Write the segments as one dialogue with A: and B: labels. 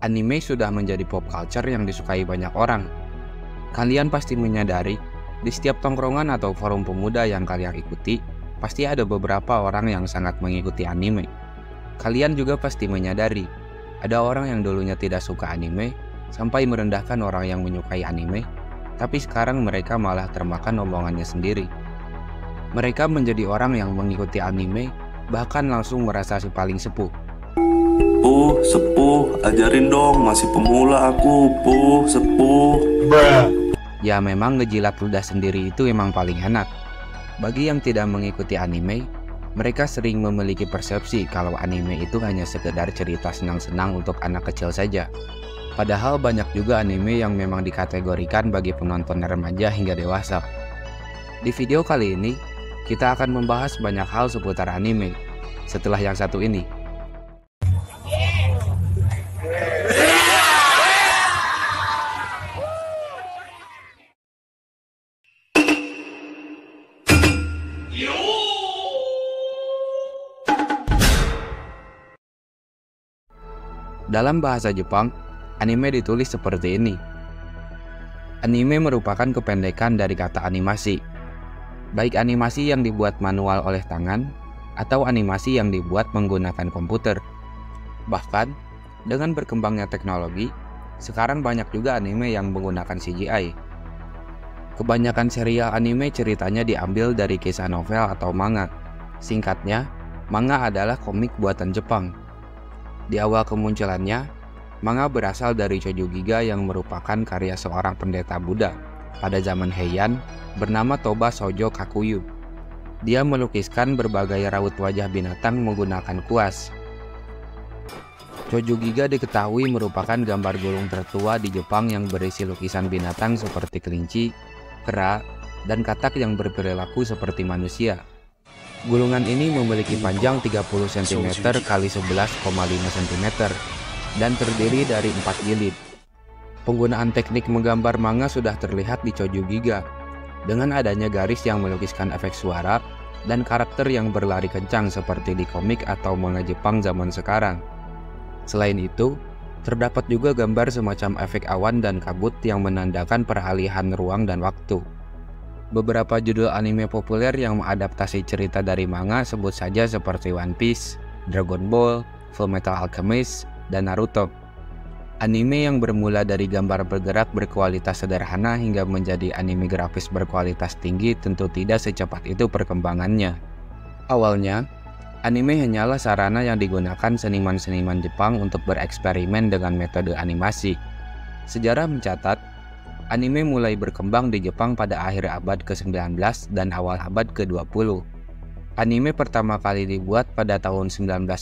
A: Anime sudah menjadi pop culture yang disukai banyak orang. Kalian pasti menyadari, di setiap tongkrongan atau forum pemuda yang kalian ikuti, pasti ada beberapa orang yang sangat mengikuti anime. Kalian juga pasti menyadari, ada orang yang dulunya tidak suka anime, sampai merendahkan orang yang menyukai anime, tapi sekarang mereka malah termakan omongannya sendiri. Mereka menjadi orang yang mengikuti anime, bahkan langsung merasa si paling sepuh.
B: Sepuh, ajarin dong, masih pemula aku, sepuh.
A: Ya memang ngejilat ludah sendiri itu emang paling enak. Bagi yang tidak mengikuti anime, mereka sering memiliki persepsi kalau anime itu hanya sekedar cerita senang-senang untuk anak kecil saja. Padahal banyak juga anime yang memang dikategorikan bagi penonton remaja hingga dewasa. Di video kali ini, kita akan membahas banyak hal seputar anime. Setelah yang satu ini. Dalam bahasa Jepang, anime ditulis seperti ini. Anime merupakan kependekan dari kata animasi. Baik animasi yang dibuat manual oleh tangan, atau animasi yang dibuat menggunakan komputer. Bahkan, dengan berkembangnya teknologi, sekarang banyak juga anime yang menggunakan CGI. Kebanyakan serial anime ceritanya diambil dari kisah novel atau manga. Singkatnya, manga adalah komik buatan Jepang. Di awal kemunculannya, manga berasal dari Chojo Giga yang merupakan karya seorang pendeta Buddha pada zaman Heian bernama Toba Shoujo Kakuyu. Dia melukiskan berbagai raut wajah binatang menggunakan kuas. Chojo Giga diketahui merupakan gambar gulung tertua di Jepang yang berisi lukisan binatang seperti kelinci, kera, dan katak yang berperilaku seperti manusia. Gulungan ini memiliki panjang 30 cm x 11,5 cm dan terdiri dari 4 jilid. Penggunaan teknik menggambar manga sudah terlihat di Chojo Giga, dengan adanya garis yang melukiskan efek suara dan karakter yang berlari kencang seperti di komik atau manga Jepang zaman sekarang. Selain itu, terdapat juga gambar semacam efek awan dan kabut yang menandakan peralihan ruang dan waktu. Beberapa judul anime populer yang mengadaptasi cerita dari manga sebut saja seperti One Piece, Dragon Ball, Fullmetal Alchemist, dan Naruto. Anime yang bermula dari gambar bergerak berkualitas sederhana hingga menjadi anime grafis berkualitas tinggi tentu tidak secepat itu perkembangannya. Awalnya, anime hanyalah sarana yang digunakan seniman-seniman Jepang untuk bereksperimen dengan metode animasi. Sejarah mencatat, anime mulai berkembang di Jepang pada akhir abad ke-19 dan awal abad ke-20. Anime pertama kali dibuat pada tahun 1907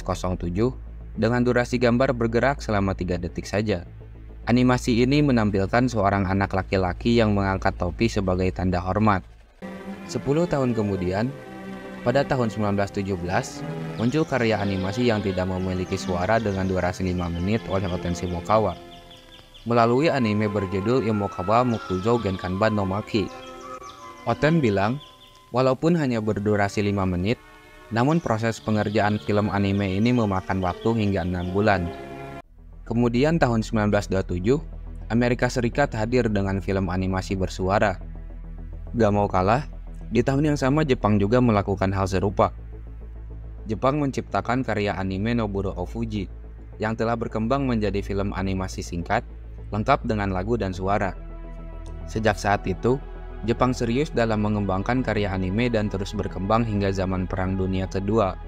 A: dengan durasi gambar bergerak selama 3 detik saja. Animasi ini menampilkan seorang anak laki-laki yang mengangkat topi sebagai tanda hormat. 10 tahun kemudian, pada tahun 1917, muncul karya animasi yang tidak memiliki suara dengan durasi 5 menit oleh Oten Shimokawa melalui anime berjudul Imokawa Mokuzo Genkanban no Maki. Oten bilang, walaupun hanya berdurasi 5 menit, namun proses pengerjaan film anime ini memakan waktu hingga 6 bulan. Kemudian tahun 1927, Amerika Serikat hadir dengan film animasi bersuara. Gak mau kalah, di tahun yang sama Jepang juga melakukan hal serupa. Jepang menciptakan karya anime Noburo Ofuji, yang telah berkembang menjadi film animasi singkat, lengkap dengan lagu dan suara. Sejak saat itu, Jepang serius dalam mengembangkan karya anime dan terus berkembang hingga zaman Perang Dunia Kedua.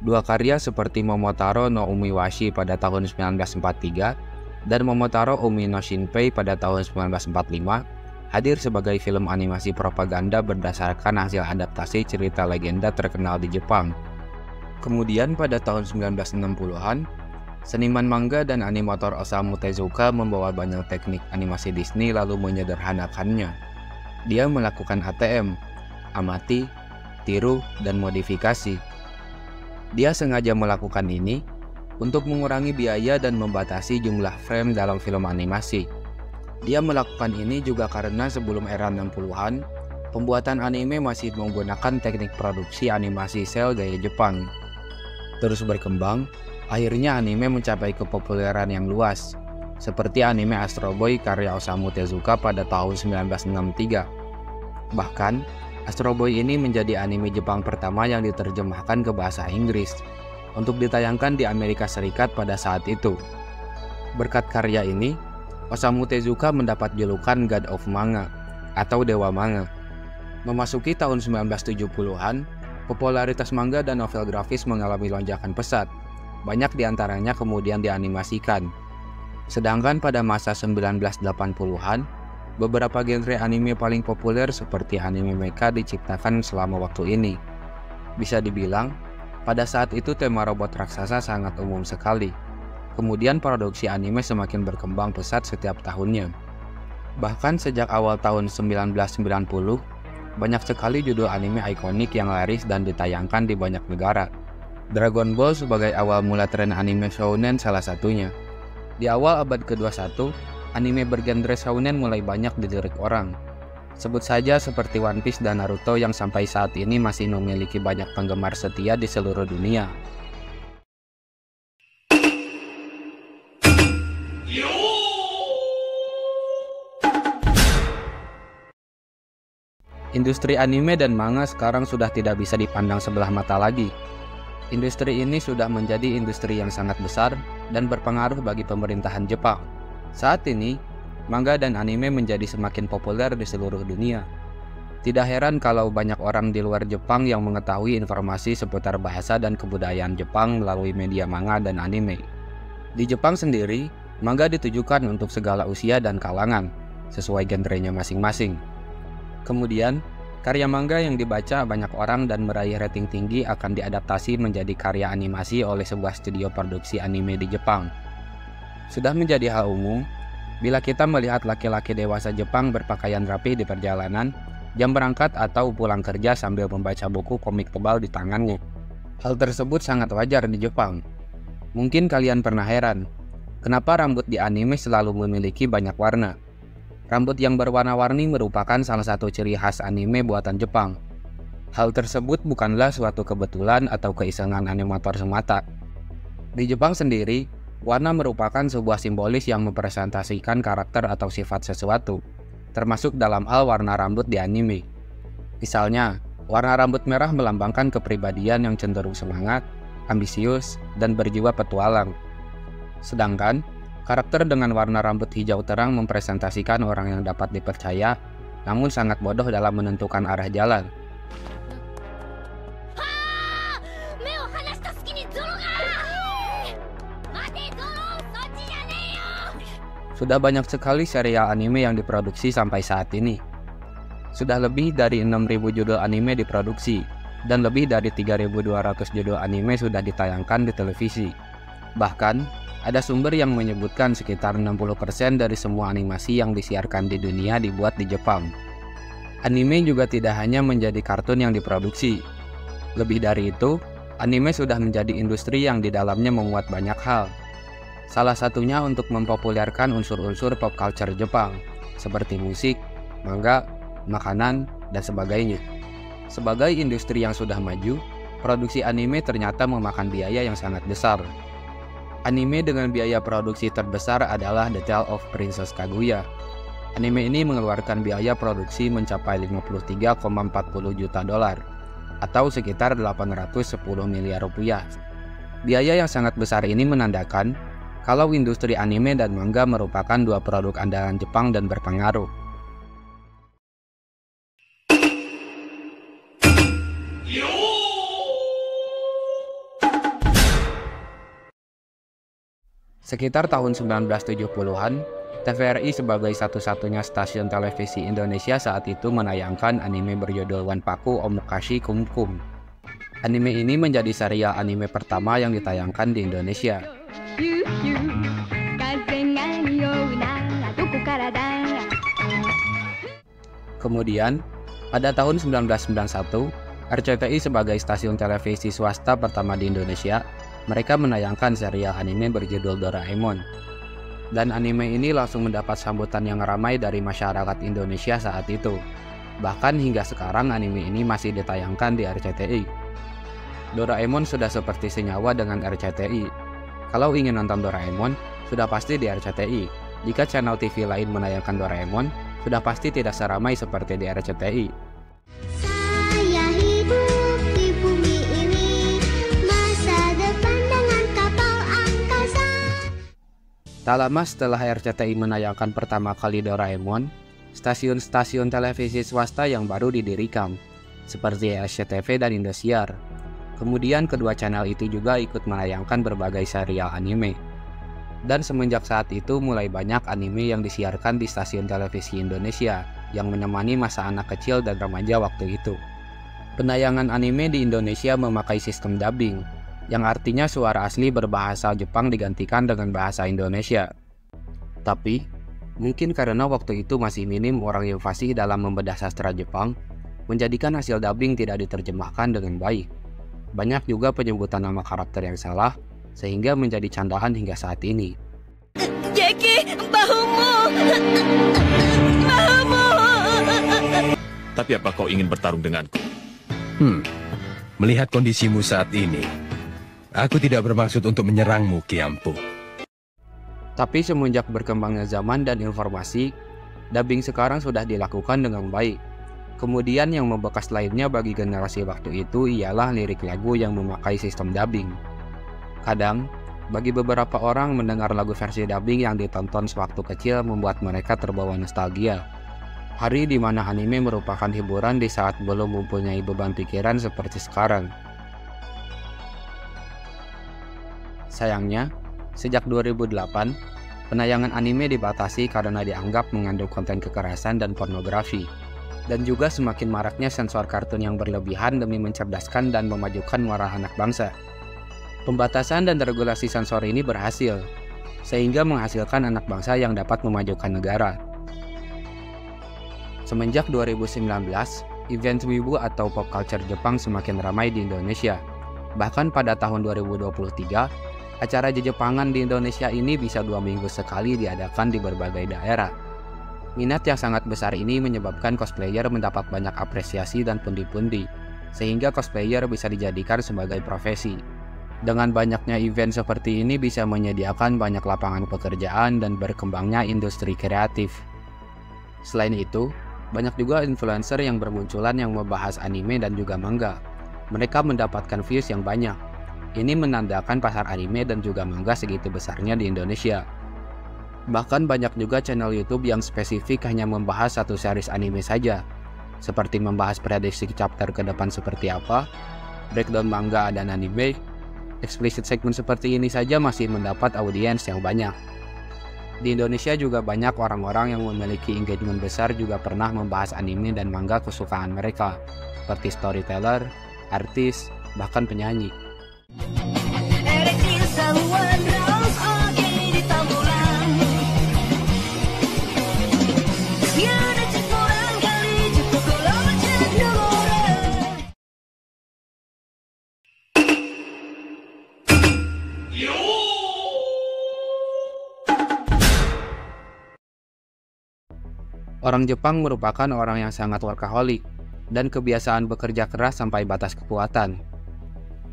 A: Dua karya seperti Momotaro no Umiwashi pada tahun 1943 dan Momotaro Umi no Shinpei pada tahun 1945 hadir sebagai film animasi propaganda berdasarkan hasil adaptasi cerita legenda terkenal di Jepang. Kemudian pada tahun 1960-an, seniman manga dan animator Osamu Tezuka membawa banyak teknik animasi Disney lalu menyederhanakannya. Dia melakukan ATM, amati, tiru, dan modifikasi. Dia sengaja melakukan ini untuk mengurangi biaya dan membatasi jumlah frame dalam film animasi. Dia melakukan ini juga karena sebelum era 60-an, pembuatan anime masih menggunakan teknik produksi animasi sel gaya Jepang. Terus berkembang, Akhirnya anime mencapai kepopuleran yang luas, seperti anime Astro Boy karya Osamu Tezuka pada tahun 1963. Bahkan, Astro Boy ini menjadi anime Jepang pertama yang diterjemahkan ke bahasa Inggris untuk ditayangkan di Amerika Serikat pada saat itu. Berkat karya ini, Osamu Tezuka mendapat julukan God of Manga atau Dewa Manga. Memasuki tahun 1970-an, popularitas manga dan novel grafis mengalami lonjakan pesat. Banyak diantaranya kemudian dianimasikan. Sedangkan pada masa 1980-an, beberapa genre anime paling populer seperti anime mecha diciptakan selama waktu ini. Bisa dibilang, pada saat itu tema robot raksasa sangat umum sekali. Kemudian produksi anime semakin berkembang pesat setiap tahunnya. Bahkan sejak awal tahun 1990, banyak sekali judul anime ikonik yang laris dan ditayangkan di banyak negara. Dragon Ball sebagai awal mula tren anime shounen salah satunya. Di awal abad ke-21, anime bergenre shounen mulai banyak dilirik orang. Sebut saja seperti One Piece dan Naruto yang sampai saat ini masih memiliki banyak penggemar setia di seluruh dunia. Industri anime dan manga sekarang sudah tidak bisa dipandang sebelah mata lagi. Industri ini sudah menjadi industri yang sangat besar dan berpengaruh bagi pemerintahan Jepang. Saat ini, manga dan anime menjadi semakin populer di seluruh dunia. Tidak heran kalau banyak orang di luar Jepang yang mengetahui informasi seputar bahasa dan kebudayaan Jepang melalui media manga dan anime. Di Jepang sendiri, manga ditujukan untuk segala usia dan kalangan, sesuai genrenya masing-masing. Kemudian, karya manga yang dibaca banyak orang dan meraih rating tinggi akan diadaptasi menjadi karya animasi oleh sebuah studio produksi anime di Jepang. Sudah menjadi hal umum, bila kita melihat laki-laki dewasa Jepang berpakaian rapi di perjalanan, jam berangkat atau pulang kerja sambil membaca buku komik tebal di tangannya. Hal tersebut sangat wajar di Jepang. Mungkin kalian pernah heran, kenapa rambut di anime selalu memiliki banyak warna? Rambut yang berwarna-warni merupakan salah satu ciri khas anime buatan Jepang. Hal tersebut bukanlah suatu kebetulan atau keisengan animator semata. Di Jepang sendiri, warna merupakan sebuah simbolis yang mempresentasikan karakter atau sifat sesuatu, termasuk dalam hal warna rambut di anime. Misalnya, warna rambut merah melambangkan kepribadian yang cenderung semangat, ambisius, dan berjiwa petualang. Sedangkan, karakter dengan warna rambut hijau terang mempresentasikan orang yang dapat dipercaya, namun sangat bodoh dalam menentukan arah jalan. Sudah banyak sekali serial anime yang diproduksi sampai saat ini. Sudah lebih dari 6.000 judul anime diproduksi, dan lebih dari 3.200 judul anime sudah ditayangkan di televisi. Bahkan, ada sumber yang menyebutkan sekitar 60% dari semua animasi yang disiarkan di dunia dibuat di Jepang. Anime juga tidak hanya menjadi kartun yang diproduksi. Lebih dari itu, anime sudah menjadi industri yang di dalamnya memuat banyak hal. Salah satunya untuk mempopulerkan unsur-unsur pop culture Jepang, seperti musik, manga, makanan, dan sebagainya. Sebagai industri yang sudah maju, produksi anime ternyata memakan biaya yang sangat besar. Anime dengan biaya produksi terbesar adalah The Tale of Princess Kaguya. Anime ini mengeluarkan biaya produksi mencapai 53,40 juta dolar, atau sekitar 810 miliar rupiah. Biaya yang sangat besar ini menandakan kalau industri anime dan manga merupakan dua produk andalan Jepang dan berpengaruh. Sekitar tahun 1970-an, TVRI sebagai satu-satunya stasiun televisi Indonesia saat itu menayangkan anime berjudul Wanpaku Omokashi Kum Kum. Anime ini menjadi serial anime pertama yang ditayangkan di Indonesia. Kemudian, pada tahun 1991, RCTI sebagai stasiun televisi swasta pertama di Indonesia, mereka menayangkan serial anime berjudul Doraemon. Dan anime ini langsung mendapat sambutan yang ramai dari masyarakat Indonesia saat itu. Bahkan hingga sekarang anime ini masih ditayangkan di RCTI. Doraemon sudah seperti senyawa dengan RCTI. Kalau ingin nonton Doraemon, sudah pasti di RCTI. Jika channel TV lain menayangkan Doraemon, sudah pasti tidak seramai seperti di RCTI.
C: Saya hidup di bumi ini, masa depan dengan kapal angkasa.
A: Tak lama setelah RCTI menayangkan pertama kali Doraemon, stasiun-stasiun televisi swasta yang baru didirikan, seperti SCTV dan Indosiar. Kemudian kedua channel itu juga ikut menayangkan berbagai serial anime. Dan semenjak saat itu mulai banyak anime yang disiarkan di stasiun televisi Indonesia yang menemani masa anak kecil dan remaja waktu itu. Penayangan anime di Indonesia memakai sistem dubbing, yang artinya suara asli berbahasa Jepang digantikan dengan bahasa Indonesia. Tapi, mungkin karena waktu itu masih minim orang yang fasih dalam membedah sastra Jepang, menjadikan hasil dubbing tidak diterjemahkan dengan baik. Banyak juga penyebutan nama karakter yang salah, sehingga menjadi candaan hingga saat ini.
D: Jeki, bahumu! Bahumu!
E: Tapi apa kau ingin bertarung denganku?
F: Melihat kondisimu saat ini, aku tidak bermaksud untuk menyerangmu, Ki Ampu.
A: Tapi semenjak berkembangnya zaman dan informasi, dubbing sekarang sudah dilakukan dengan baik. Kemudian yang membekas lainnya bagi generasi waktu itu ialah lirik lagu yang memakai sistem dubbing. Kadang, bagi beberapa orang mendengar lagu versi dubbing yang ditonton sewaktu kecil membuat mereka terbawa nostalgia. Hari di mana anime merupakan hiburan di saat belum mempunyai beban pikiran seperti sekarang. Sayangnya, sejak 2008, penayangan anime dibatasi karena dianggap mengandung konten kekerasan dan pornografi. Dan juga semakin maraknya sensor kartun yang berlebihan demi mencerdaskan dan memajukan moral anak bangsa. Pembatasan dan regulasi sensor ini berhasil, sehingga menghasilkan anak bangsa yang dapat memajukan negara. Semenjak 2019, event wibu atau pop culture Jepang semakin ramai di Indonesia. Bahkan pada tahun 2023, acara Jepangan di Indonesia ini bisa 2 minggu sekali diadakan di berbagai daerah. Minat yang sangat besar ini menyebabkan cosplayer mendapat banyak apresiasi dan pundi-pundi, sehingga cosplayer bisa dijadikan sebagai profesi. Dengan banyaknya event seperti ini bisa menyediakan banyak lapangan pekerjaan dan berkembangnya industri kreatif. Selain itu, banyak juga influencer yang bermunculan yang membahas anime dan juga manga. Mereka mendapatkan views yang banyak. Ini menandakan pasar anime dan juga manga segitu besarnya di Indonesia. Bahkan banyak juga channel YouTube yang spesifik hanya membahas satu series anime saja, seperti membahas prediksi chapter ke depan seperti apa, breakdown manga dan anime. Explicit segment seperti ini saja masih mendapat audiens yang banyak. Di Indonesia juga banyak orang-orang yang memiliki engagement besar juga pernah membahas anime dan manga kesukaan mereka, seperti storyteller, artis, bahkan penyanyi. Orang Jepang merupakan orang yang sangat workaholic dan kebiasaan bekerja keras sampai batas kekuatan.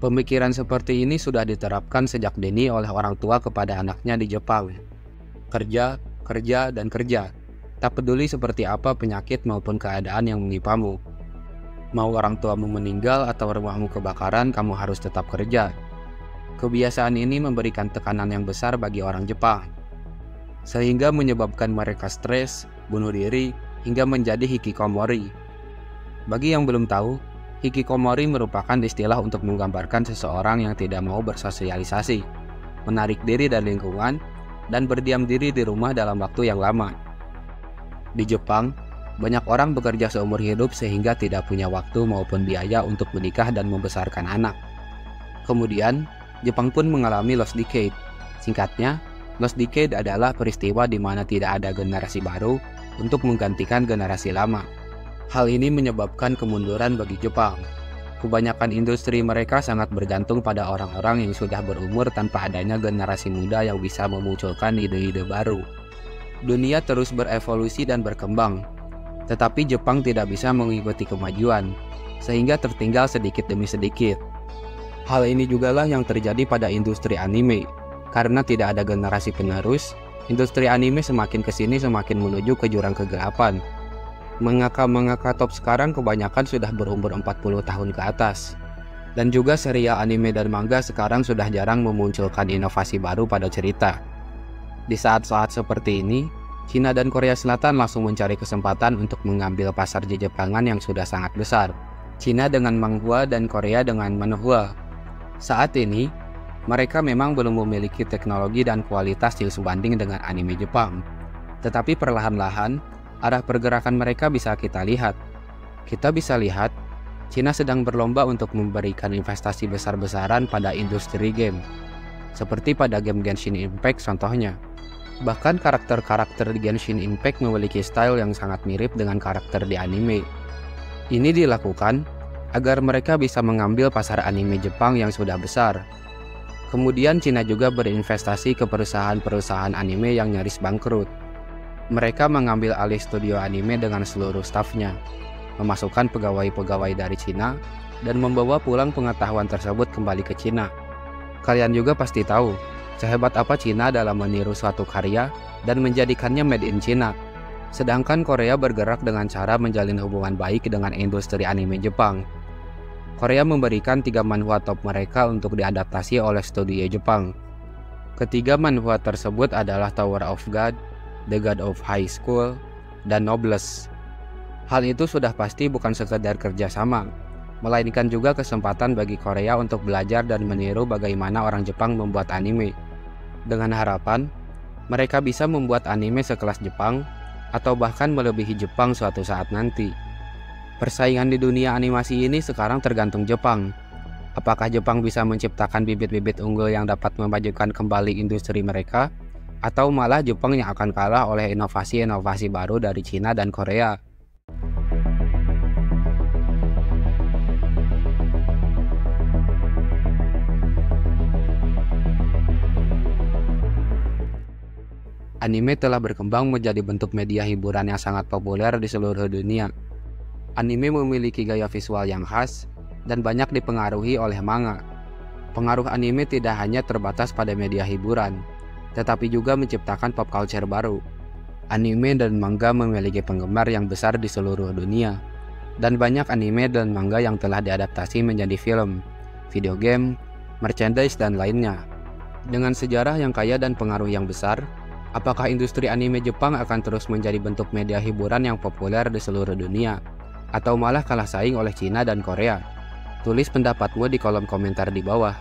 A: Pemikiran seperti ini sudah diterapkan sejak dini oleh orang tua kepada anaknya di Jepang. Kerja, kerja, dan kerja. Tak peduli seperti apa penyakit maupun keadaan yang menimpamu. Mau orang tuamu meninggal atau rumahmu kebakaran, kamu harus tetap kerja. Kebiasaan ini memberikan tekanan yang besar bagi orang Jepang, sehingga menyebabkan mereka stres, bunuh diri, hingga menjadi hikikomori. Bagi yang belum tahu, hikikomori merupakan istilah untuk menggambarkan seseorang yang tidak mau bersosialisasi, menarik diri dari lingkungan, dan berdiam diri di rumah dalam waktu yang lama. Di Jepang, banyak orang bekerja seumur hidup sehingga tidak punya waktu maupun biaya untuk menikah dan membesarkan anak. Kemudian, Jepang pun mengalami Lost Decade. Singkatnya, Lost Decade adalah peristiwa di mana tidak ada generasi baru untuk menggantikan generasi lama. Hal ini menyebabkan kemunduran bagi Jepang. Kebanyakan industri mereka sangat bergantung pada orang-orang yang sudah berumur tanpa adanya generasi muda yang bisa memunculkan ide-ide baru. Dunia terus berevolusi dan berkembang, tetapi Jepang tidak bisa mengikuti kemajuan, sehingga tertinggal sedikit demi sedikit. Hal ini jugalah yang terjadi pada industri anime. Karena tidak ada generasi penerus, industri anime semakin kesini semakin menuju ke jurang kegelapan. Mangaka top sekarang kebanyakan sudah berumur 40 tahun ke atas. Dan juga serial anime dan manga sekarang sudah jarang memunculkan inovasi baru pada cerita. Di saat-saat seperti ini, Cina dan Korea Selatan langsung mencari kesempatan untuk mengambil pasar Jepangan yang sudah sangat besar. Cina dengan manhwa dan Korea dengan manhwa. Saat ini, mereka memang belum memiliki teknologi dan kualitas yang sebanding dengan anime Jepang. Tetapi perlahan-lahan, arah pergerakan mereka bisa kita lihat. Kita bisa lihat, Cina sedang berlomba untuk memberikan investasi besar-besaran pada industri game. Seperti pada game Genshin Impact contohnya. Bahkan karakter-karakter di Genshin Impact memiliki style yang sangat mirip dengan karakter di anime. Ini dilakukan agar mereka bisa mengambil pasar anime Jepang yang sudah besar. Kemudian Cina juga berinvestasi ke perusahaan-perusahaan anime yang nyaris bangkrut. Mereka mengambil alih studio anime dengan seluruh stafnya, memasukkan pegawai-pegawai dari Cina, dan membawa pulang pengetahuan tersebut kembali ke Cina. Kalian juga pasti tahu sehebat apa Cina dalam meniru suatu karya dan menjadikannya made in China. Sedangkan Korea bergerak dengan cara menjalin hubungan baik dengan industri anime Jepang. Korea memberikan 3 manhwa top mereka untuk diadaptasi oleh studio Jepang. Ketiga manhwa tersebut adalah Tower of God, The God of High School, dan Noblesse. Hal itu sudah pasti bukan sekedar kerjasama, melainkan juga kesempatan bagi Korea untuk belajar dan meniru bagaimana orang Jepang membuat anime. Dengan harapan, mereka bisa membuat anime sekelas Jepang, atau bahkan melebihi Jepang suatu saat nanti. Persaingan di dunia animasi ini sekarang tergantung Jepang. Apakah Jepang bisa menciptakan bibit-bibit unggul yang dapat memajukan kembali industri mereka, atau malah Jepang yang akan kalah oleh inovasi-inovasi baru dari Cina dan Korea? Anime telah berkembang menjadi bentuk media hiburan yang sangat populer di seluruh dunia. Anime memiliki gaya visual yang khas dan banyak dipengaruhi oleh manga. Pengaruh anime tidak hanya terbatas pada media hiburan, tetapi juga menciptakan pop culture baru. Anime dan manga memiliki penggemar yang besar di seluruh dunia, dan banyak anime dan manga yang telah diadaptasi menjadi film, video game, merchandise, dan lainnya. Dengan sejarah yang kaya dan pengaruh yang besar, apakah industri anime Jepang akan terus menjadi bentuk media hiburan yang populer di seluruh dunia, atau malah kalah saing oleh Cina dan Korea? Tulis pendapatmu di kolom komentar di bawah.